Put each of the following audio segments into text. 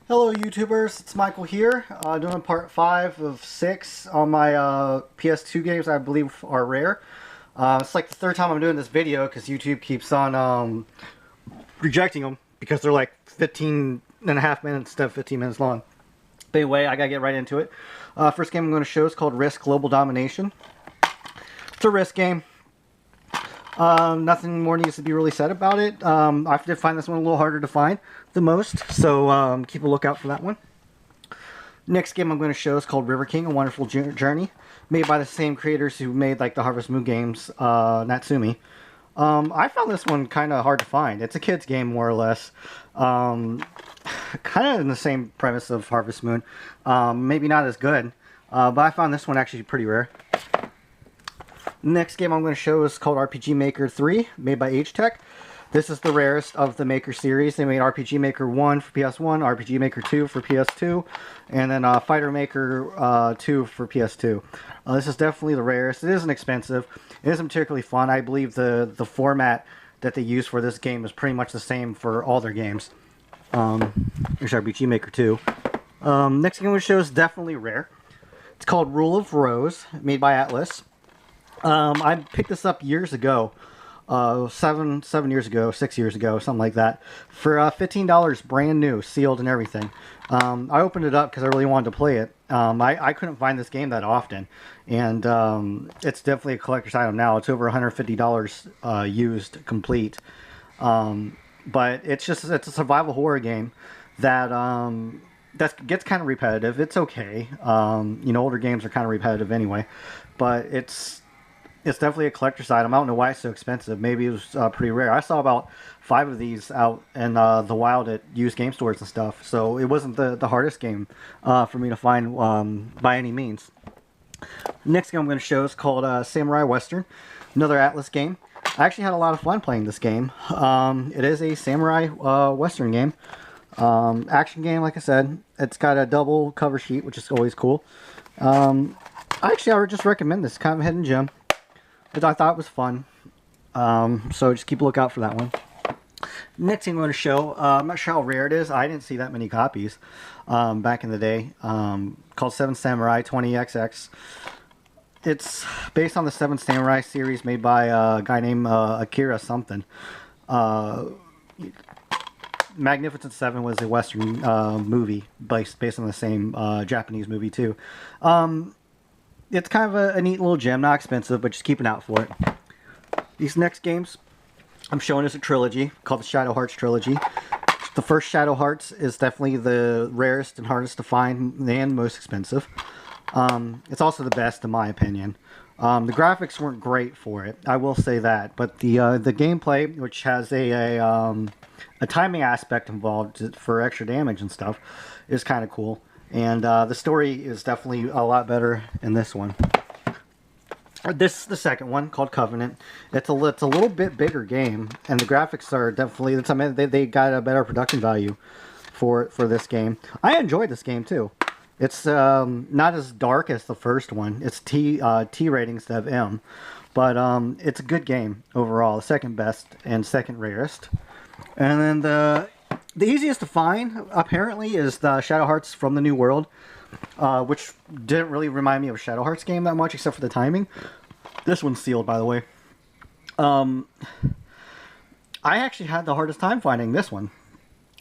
Hello YouTubers, it's Michael here, doing part 5 of 6 on my PS2 games I believe are rare. It's like the third time I'm doing this video because YouTube keeps on rejecting them because they're like 15 and a half minutes instead of 15 minutes long. But anyway, I gotta get right into it. First game I'm going to show is called Risk Global Domination. It's a Risk game. Nothing more needs to be really said about it. I did find this one a little harder to find than most, so keep a lookout for that one. Next game I'm going to show is called River King: A Wonderful Journey, made by the same creators who made like the Harvest Moon games, Natsumi. I found this one kind of hard to find. It's a kid's game, more or less. Kind of in the same premise of Harvest Moon. Maybe not as good, but I found this one actually pretty rare. Next game I'm going to show is called RPG Maker 3, made by Tech. This is the rarest of the Maker series. They made RPG Maker 1 for PS1, RPG Maker 2 for PS2, and then Fighter Maker 2 for PS2. This is definitely the rarest. It isn't expensive. It isn't particularly fun. I believe the format that they use for this game is pretty much the same for all their games. Here's RPG Maker 2. Next game I'm going to show is definitely rare. It's called Rule of Rose, made by Atlas. I picked this up years ago, 7 years ago, 6 years ago, something like that, for $15, brand new, sealed and everything. I opened it up because I really wanted to play it. I couldn't find this game that often, and it's definitely a collector's item now. It's over $150 used, complete. But it's a survival horror game that that gets kind of repetitive. It's okay. You know, older games are kind of repetitive anyway, but it's definitely a collector's item. I don't know why it's so expensive. Maybe it was pretty rare. I saw about 5 of these out in the wild at used game stores and stuff. So it wasn't the hardest game for me to find by any means. Next game I'm going to show is called Samurai Western. Another Atlas game. I actually had a lot of fun playing this game. It is a Samurai Western game. Action game, like I said. It's got a double cover sheet, which is always cool. Actually, I would just recommend this. Kind of a hidden gem. But I thought it was fun, so just keep a lookout for that one. Next thing I'm going to show, I'm not sure how rare it is. I didn't see that many copies back in the day. Called Seven Samurai 20XX. It's based on the Seven Samurai series made by a guy named Akira something. Magnificent Seven was a Western movie based on the same Japanese movie too. It's kind of a neat little gem, not expensive, but just keep an eye out for it. These next games I'm showing is a trilogy called the Shadow Hearts trilogy. The first Shadow Hearts is definitely the rarest and hardest to find and most expensive. It's also the best in my opinion. The graphics weren't great for it, I will say that, but the gameplay, which has a timing aspect involved for extra damage and stuff, is kind of cool. And the story is definitely a lot better in this one. This is the second one, called Covenant. It's a little bit bigger game, and the graphics are definitely, I mean, they got a better production value for this game. I enjoyed this game too. It's not as dark as the first one. It's T rating instead of M, but it's a good game overall. The second best and second rarest. And then the easiest to find, apparently, is the Shadow Hearts from the New World, which didn't really remind me of a Shadow Hearts game that much, except for the timing. This one's sealed, by the way. I actually had the hardest time finding this one.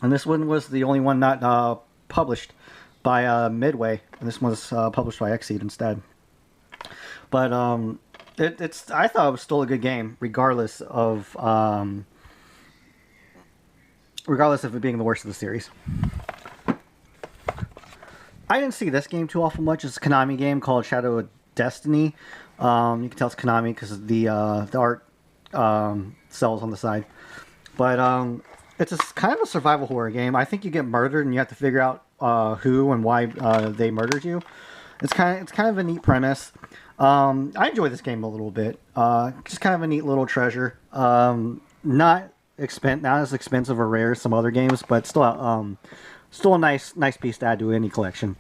And this one was the only one not published by Midway. And this one was published by Xseed instead. But I thought it was still a good game, regardless of it being the worst of the series. I didn't see this game too awful much. It's a Konami game called Shadow of Destiny. You can tell it's Konami because the art cells on the side. But it's kind of a survival horror game. I think you get murdered and you have to figure out who and why they murdered you. It's kind of a neat premise. I enjoy this game a little bit. Just kind of a neat little treasure. Not as expensive or rare as some other games, but still a nice piece to add to any collection.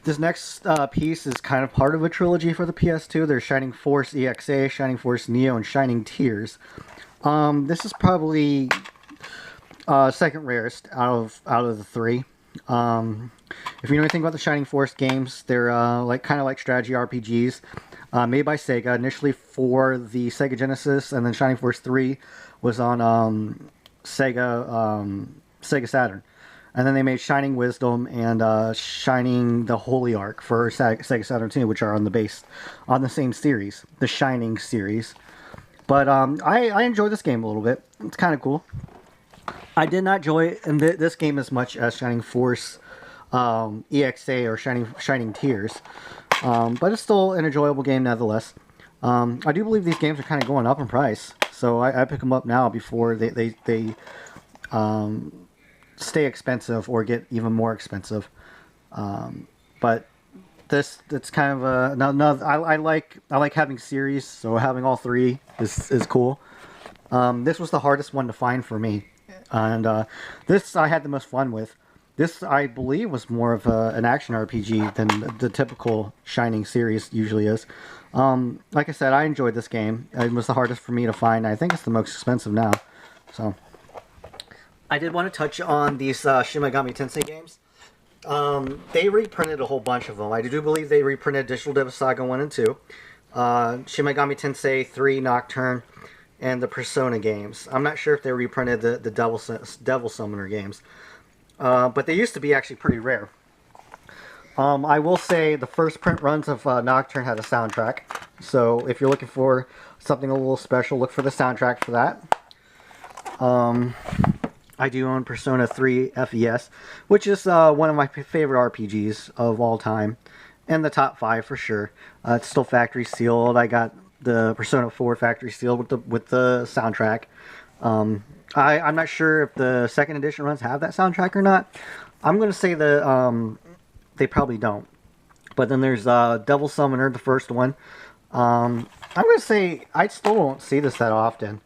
This next piece is kind of part of a trilogy for the PS2. There's Shining Force EXA, Shining Force Neo, and Shining Tears. This is probably Second rarest out of the three. If you know anything about the Shining Force games, they're like kind of like strategy RPGs, made by Sega initially for the Sega Genesis, and then Shining Force 3 was on Sega Saturn, and then they made Shining Wisdom and Shining the Holy Ark for Sega Saturn 2, which are on the same series, the Shining series. But I enjoy this game a little bit. It's kind of cool. I did not enjoy this game as much as Shining Force EXA or Shining Tears, but it's still an enjoyable game nevertheless. I do believe these games are kind of going up in price, so I pick them up now before they stay expensive or get even more expensive. But it's kind of a no. I like having series, so having all three is cool. This was the hardest one to find for me, and this I had the most fun with. This, I believe, was more of an action RPG than the typical Shining series usually is. Like I said, I enjoyed this game. It was the hardest for me to find. I think it's the most expensive now. So, I did want to touch on these Shin Megami Tensei games. They reprinted a whole bunch of them. I do believe they reprinted Digital Devil Saga 1 and 2, Shin Megami Tensei 3 Nocturne, and the Persona games. I'm not sure if they reprinted the Devil Summoner games. But they used to be actually pretty rare. I will say the first print runs of Nocturne had a soundtrack. So if you're looking for something a little special, look for the soundtrack for that. I do own Persona 3 FES, which is one of my favorite RPGs of all time. And the top 5 for sure. It's still factory sealed. I got the Persona 4 factory sealed with the soundtrack. I'm not sure if the second edition runs have that soundtrack or not. I'm going to say that they probably don't. But then there's Devil Summoner, the first one. I'm going to say I still don't see this that often.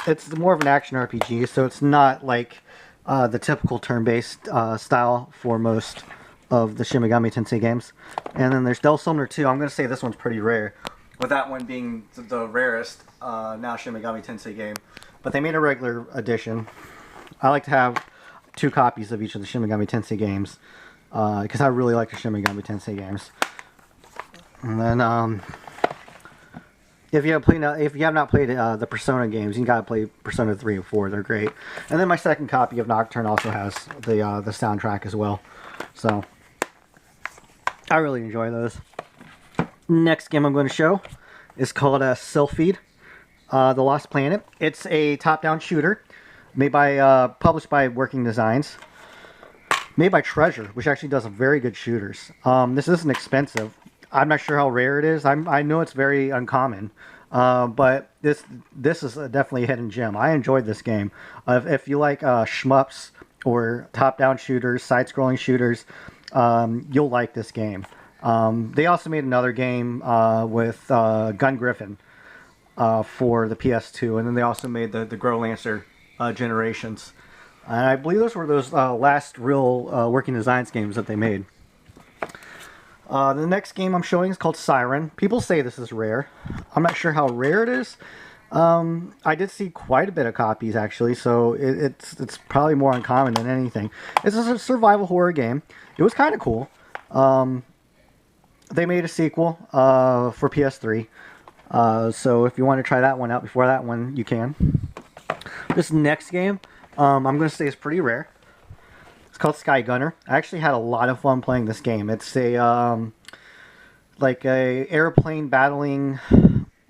It's more of an action RPG, so it's not like the typical turn-based style for most of the Shin Megami Tensei games. And then there's Devil Summoner 2. I'm going to say this one's pretty rare, with that one being the rarest now Shin Megami Tensei game. But they made a regular edition. I like to have 2 copies of each of the Shin Megami Tensei games, because I really like the Shin Megami Tensei games. And then, if you have not played the Persona games, you gotta play Persona 3 and 4. They're great. And then my second copy of Nocturne also has the soundtrack as well. So I really enjoy those. Next game I'm going to show is called Sylphid, The Lost Planet. It's a top-down shooter made by published by Working Designs, made by Treasure, which actually does very good shooters. This isn't expensive. I'm not sure how rare it is. I know it's very uncommon, but this is definitely a hidden gem. I enjoyed this game. If you like shmups or top-down shooters, side-scrolling shooters, you'll like this game. They also made another game with Gun Griffin for the PS2, and then they also made the Grow Lancer Generations. And I believe those were those last real Working Designs games that they made. The next game I'm showing is called Siren. People say this is rare. I'm not sure how rare it is. I did see quite a bit of copies actually, so it's probably more uncommon than anything. It's a survival horror game. It was kind of cool. They made a sequel for PS3, so if you want to try that one out before that one, you can. This next game, I'm going to say is pretty rare. It's called Sky Gunner. I actually had a lot of fun playing this game. It's a like a airplane battling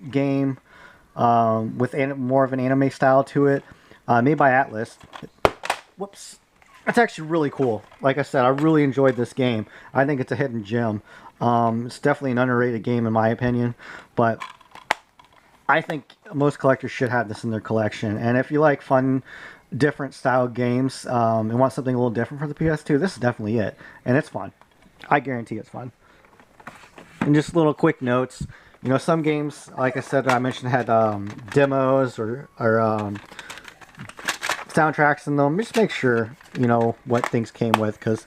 game with more of an anime style to it, made by Atlas. Whoops. It's actually really cool. Like I said, I really enjoyed this game. I think it's a hidden gem. It's definitely an underrated game in my opinion, but I think most collectors should have this in their collection. And if you like fun, different style games and want something a little different for the PS2, this is definitely it. And it's fun. I guarantee it's fun. And just little quick notes. You know, some games, like I said, I mentioned had demos or soundtracks in them. Just make sure you know what things came with, because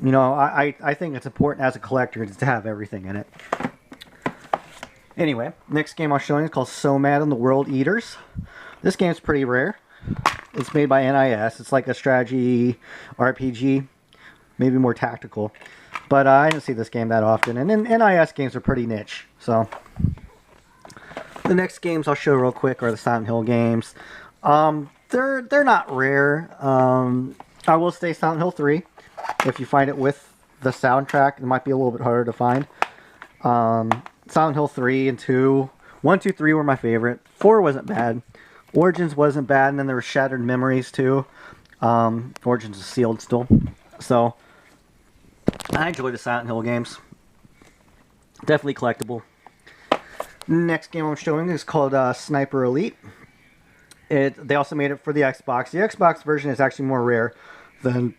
you know I think it's important as a collector to have everything in it. Anyway, next game I'm showing is called So Mad and the World Eaters. This game's pretty rare. It's made by NIS. It's like a strategy RPG, maybe more tactical. But I didn't see this game that often. And then NIS games are pretty niche. So the next games I'll show real quick are the Silent Hill games. They're not rare. I will say Silent Hill 3. If you find it with the soundtrack, it might be a little bit harder to find. Silent Hill 3 and 2. 1, 2, 3 were my favorite. 4 wasn't bad. Origins wasn't bad, and then there were Shattered Memories too. Origins is sealed still. So I enjoy the Silent Hill games. Definitely collectible. Next game I'm showing is called Sniper Elite. They also made it for the Xbox. The Xbox version is actually more rare than,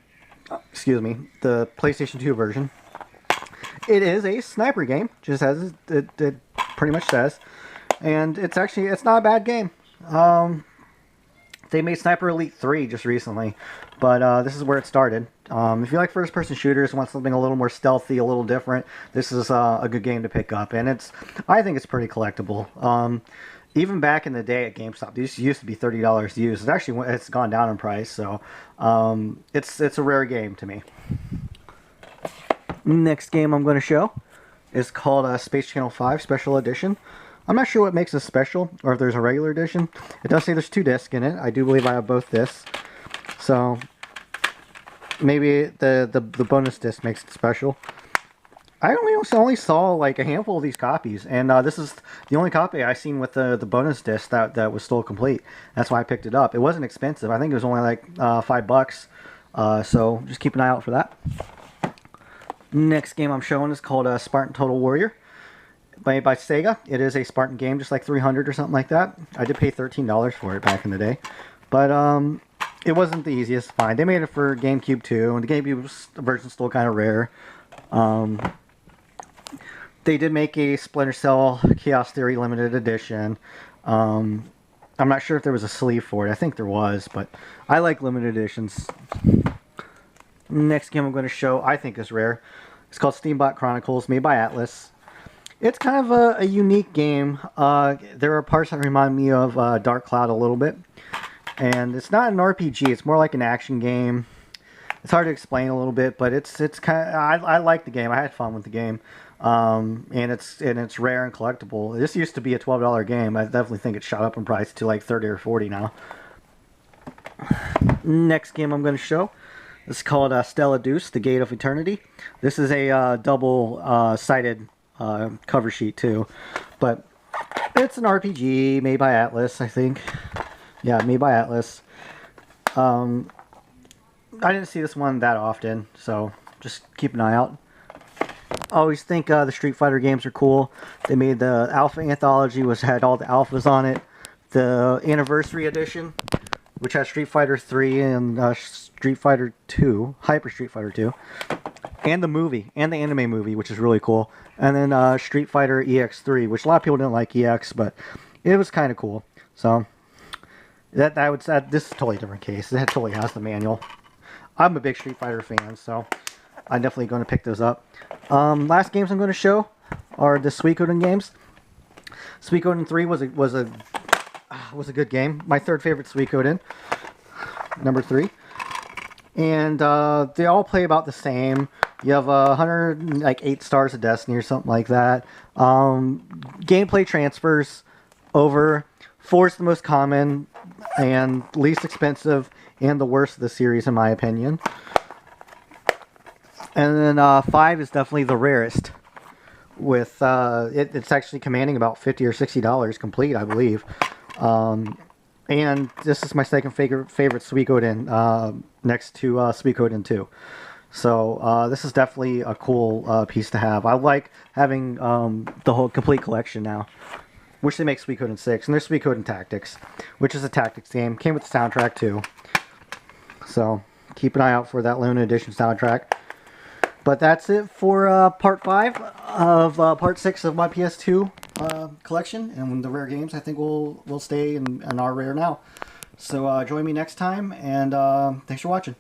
excuse me, the PlayStation 2 version. It is a sniper game, just as it pretty much says. And it's not a bad game. They made Sniper Elite 3 just recently, but this is where it started. If you like first-person shooters, want something a little more stealthy, a little different, this is a good game to pick up. And I think it's pretty collectible. Even back in the day at GameStop, these used to be $30 used. It's gone down in price, so it's a rare game to me. Next game I'm going to show is called Space Channel 5 Special Edition. I'm not sure what makes this special, or if there's a regular edition. It does say there's 2 discs in it. I do believe I have both discs. So maybe the bonus disc makes it special. I only saw like a handful of these copies, and this is the only copy I seen with the bonus disc that was still complete. That's why I picked it up. It wasn't expensive. I think it was only like $5. So just keep an eye out for that. Next game I'm showing is called Spartan Total Warrior. Made by Sega. It is a Spartan game, just like 300 or something like that. I did pay $13 for it back in the day. But it wasn't the easiest to find. They made it for GameCube too, and the GameCube version's still kind of rare. They did make a Splinter Cell Chaos Theory limited edition. I'm not sure if there was a sleeve for it. I think there was, but I like limited editions. Next game I'm going to show, I think is rare. It's called Steambot Chronicles, made by Atlas. It's kind of a unique game. There are parts that remind me of Dark Cloud a little bit. And it's not an RPG, it's more like an action game. It's hard to explain a little bit, but it's kind of, I like the game. I had fun with the game. And it's rare and collectible. This used to be a $12 game. I definitely think it shot up in price to like 30 or 40 now. Next game I'm going to show is called Stella Deuce, The Gate of Eternity. This is a double-sided cover sheet too, but it's an RPG made by Atlas, I think. Yeah, made by Atlas. I didn't see this one that often, so just keep an eye out. I always think the Street Fighter games are cool. They made the Alpha Anthology, which had all the alphas on it. The Anniversary Edition, which has Street Fighter 3 and Street Fighter 2, Hyper Street Fighter 2. And the movie, and the anime movie, which is really cool. And then Street Fighter EX3, which a lot of people didn't like EX, but it was kind of cool. So this is a totally different case. It totally has the manual. I'm a big Street Fighter fan, so I'm definitely going to pick those up. Last games I'm going to show are the Suikoden games. Suikoden 3 was a good game. My third favorite Suikoden, number 3. And they all play about the same. You have 108 stars of Destiny or something like that. Gameplay transfers over. 4 is the most common and least expensive and the worst of the series in my opinion. And then 5 is definitely the rarest. With it's actually commanding about $50 or $60 complete, I believe. And this is my second favorite Suikoden, next to Suikoden 2. So this is definitely a cool piece to have. I like having the whole complete collection now, which they make Suikoden 6. And there's Suikoden Tactics, which is a tactics game. Came with the soundtrack too. So keep an eye out for that limited edition soundtrack. But that's it for part 5 of part 6 of my PS2 collection. And the rare games I think will stay and are rare now. So join me next time, and thanks for watching.